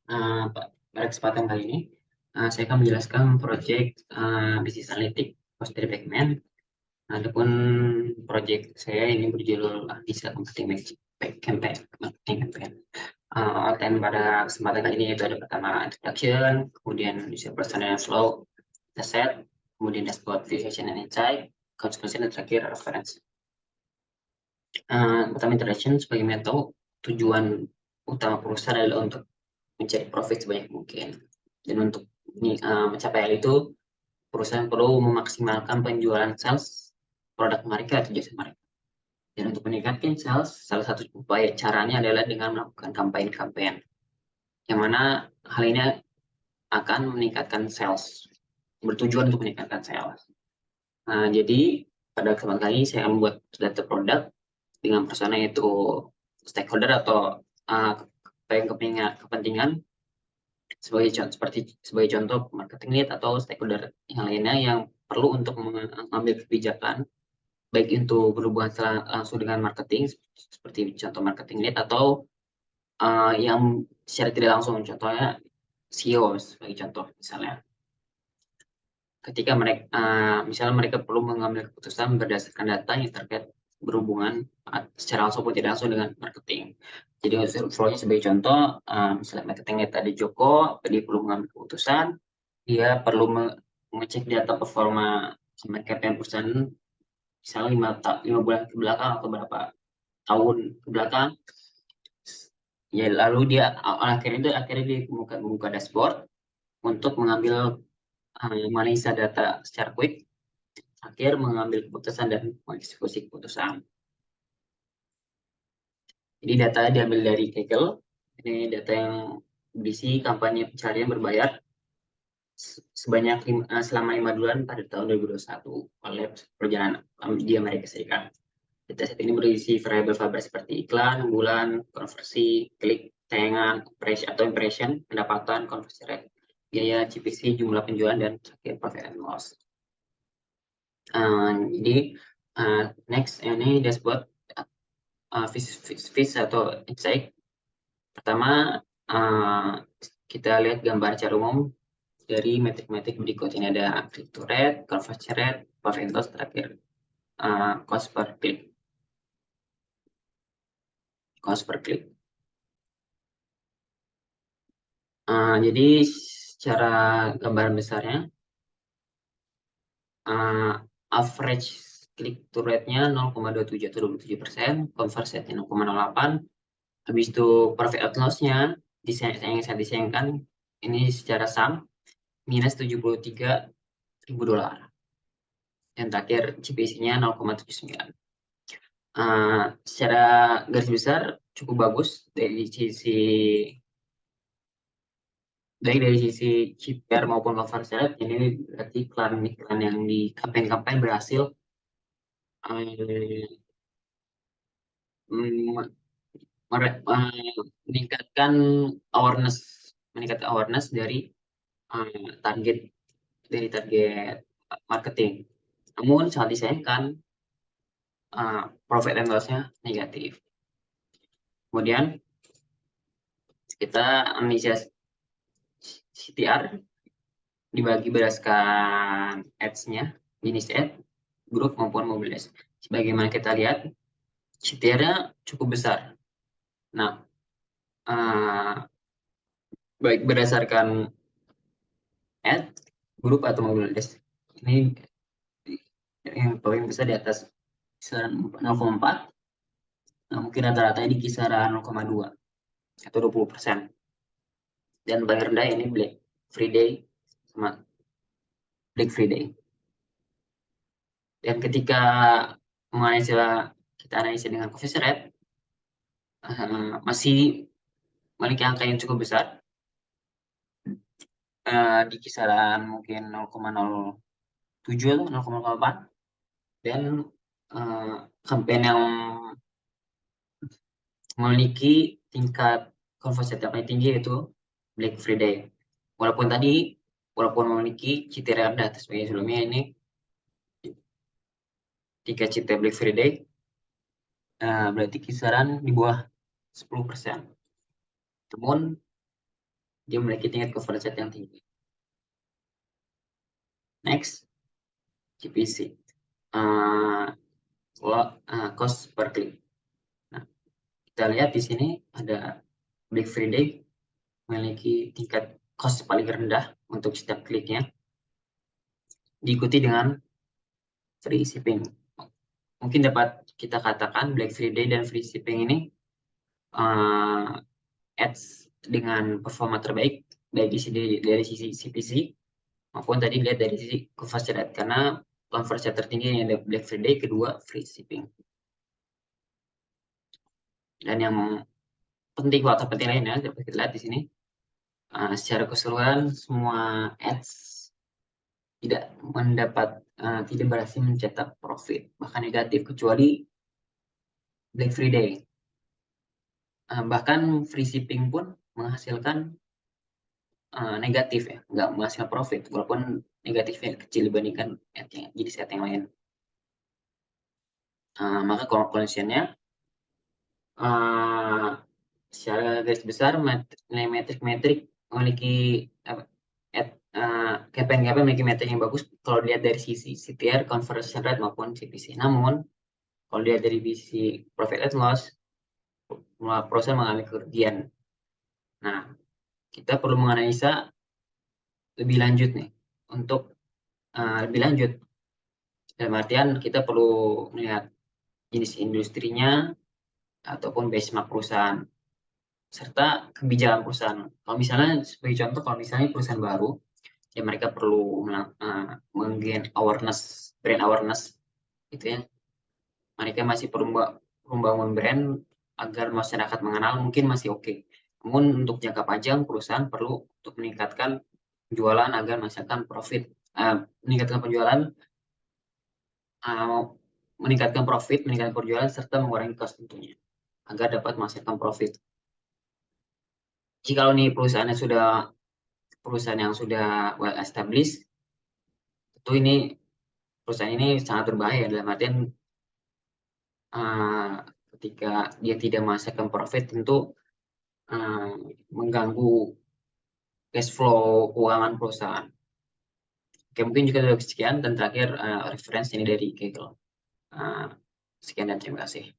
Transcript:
Pada kesempatan kali ini, saya akan menjelaskan proyek bisnis analitik post dari Backman. Adapun proyek saya ini berjudul Digital Marketing Campaign. Outline pada kesempatan kali ini itu ada pertama introduction, kemudian user persona flow, set, kemudian dashboard visualization and insight, conclusion, dan terakhir reference. Pertama introduction, sebagai metode tujuan utama perusahaan adalah untuk mencari profit sebanyak mungkin. Dan untuk mencapai hal itu, perusahaan perlu memaksimalkan penjualan sales produk mereka atau jasa mereka. Dan untuk meningkatkan sales, salah satu upaya caranya adalah dengan melakukan kampanye-kampanye, yang mana hal ini akan meningkatkan sales, bertujuan untuk meningkatkan sales. Jadi pada kesempatan kali ini saya membuat data produk dengan persona yaitu stakeholder atau kepentingan sebagai contoh marketing lead atau stakeholder yang lainnya yang perlu untuk mengambil kebijakan baik itu berhubungan langsung dengan marketing seperti contoh marketing lead atau yang secara tidak langsung, contohnya CEO sebagai contoh. Misalnya ketika misalnya mereka perlu mengambil keputusan berdasarkan data yang terkait berhubungan secara langsung maupun tidak langsung dengan marketing. Jadi flow-nya sebagai contoh, misalnya marketingnya tadi Joko, dia perlu mengambil keputusan, dia perlu mengecek data performa campaign perusahaan, misalnya 5 bulan ke belakang atau berapa tahun ke belakang. Ya, lalu dia akhirnya dia membuka dashboard untuk mengambil menganalisa data secara quick, akhir mengambil keputusan dan mengeksekusi keputusan. Jadi data diambil dari Kaggle. Ini data yang berisi kampanye pencarian berbayar sebanyak selama 5 bulan pada tahun 2021 oleh perjalanan di Amerika Serikat. Dataset ini berisi variabel-variabel seperti iklan, bulan, konversi, klik, tayangan, impression, pendapatan, konversi rate, biaya, CPC, jumlah penjualan, dan terakhir profit and loss. Jadi next ini dashboard fish atau insight. Pertama kita lihat gambar secara umum dari metrik-metrik berikut. Ini ada click to rate, conversion rate, profit and loss, terakhir cost per click. Jadi secara gambaran besarnya average click to rate-nya 0,27 atau 27%, conversion rate-nya 0,08. Habis itu profit and loss-nya yang saya disayangkan ini secara sum minus $73.000. Dan terakhir CPC-nya 0,79. Secara garis besar cukup bagus dari sisi CPR maupun conversion rate. Ini berarti iklan yang di kampanye berhasil meningkatkan awareness dari target marketing. Namun sangat disayangkan profit and loss-nya negatif. Kemudian kita analisa CTR dibagi berdasarkan ads-nya, jenis ad, grup maupun mobile ads. Sebagaimana kita lihat, CTR-nya cukup besar. Nah, baik berdasarkan ad, grup atau mobile ads. Ini yang paling besar di atas kisaran 0,4. Nah, mungkin rata-ratanya di kisaran 0,2 atau 20%. Dan paling rendah ini Black Friday. Dan ketika kita analisa dengan conversion rate, masih memiliki angka yang cukup besar, di kisaran mungkin 0,07 atau 0,08. Dan campaign yang memiliki tingkat conversion rate yang paling tinggi yaitu Black Friday. Walaupun memiliki CTR rendah sebagai sebelumnya, ini tingkat CTR Black Friday berarti kisaran di bawah 10%. Namun dia memiliki tingkat conversion rate yang tinggi. Next, CPC, cost per click. Nah, kita lihat di sini ada Black Friday memiliki tingkat cost paling rendah untuk setiap kliknya, diikuti dengan free shipping. Mungkin dapat kita katakan Black Friday dan free shipping ini ads dengan performa terbaik baik dari sisi CPC maupun tadi lihat dari sisi conversion rate, karena conversion rate tertinggi yang ada Black Friday, kedua free shipping. Dan yang penting, faktor penting lainnya dapat kita lihat di sini, secara keseluruhan semua ads tidak berhasil mencetak profit, bahkan negatif, kecuali Black Friday. Bahkan free shipping pun menghasilkan negatif ya, nggak menghasilkan profit, walaupun negatifnya kecil dibandingkan jadi set yang lain. Maka conclusionnya, secara garis besar metrik memiliki KPI memiliki metrik yang bagus kalau dilihat dari sisi CTR, conversion rate maupun CPC. Namun kalau dilihat dari sisi profit and loss, perusahaan mengalami kerugian. Nah, kita perlu menganalisa lebih lanjut nih, untuk lebih lanjut dalam artian kita perlu melihat jenis industrinya ataupun benchmark perusahaan serta kebijakan perusahaan. Kalau misalnya sebagai contoh, kalau misalnya perusahaan baru, ya mereka perlu menggain awareness, brand awareness, gitu ya. Mereka masih perlu membangun brand agar masyarakat mengenal, mungkin masih oke. Namun untuk jangka panjang, perusahaan perlu untuk meningkatkan penjualan agar menghasilkan profit, meningkatkan penjualan, meningkatkan profit, meningkatkan penjualan serta mengurangi cost tentunya agar dapat menghasilkan profit. Jika nih perusahaan yang sudah well established, tentu ini perusahaan ini sangat berbahaya dalam artian ketika dia tidak menghasilkan profit, tentu mengganggu cash flow keuangan perusahaan. Oke, mungkin juga sekian, dan terakhir referensi ini dari Kaggle. Sekian dan terima kasih.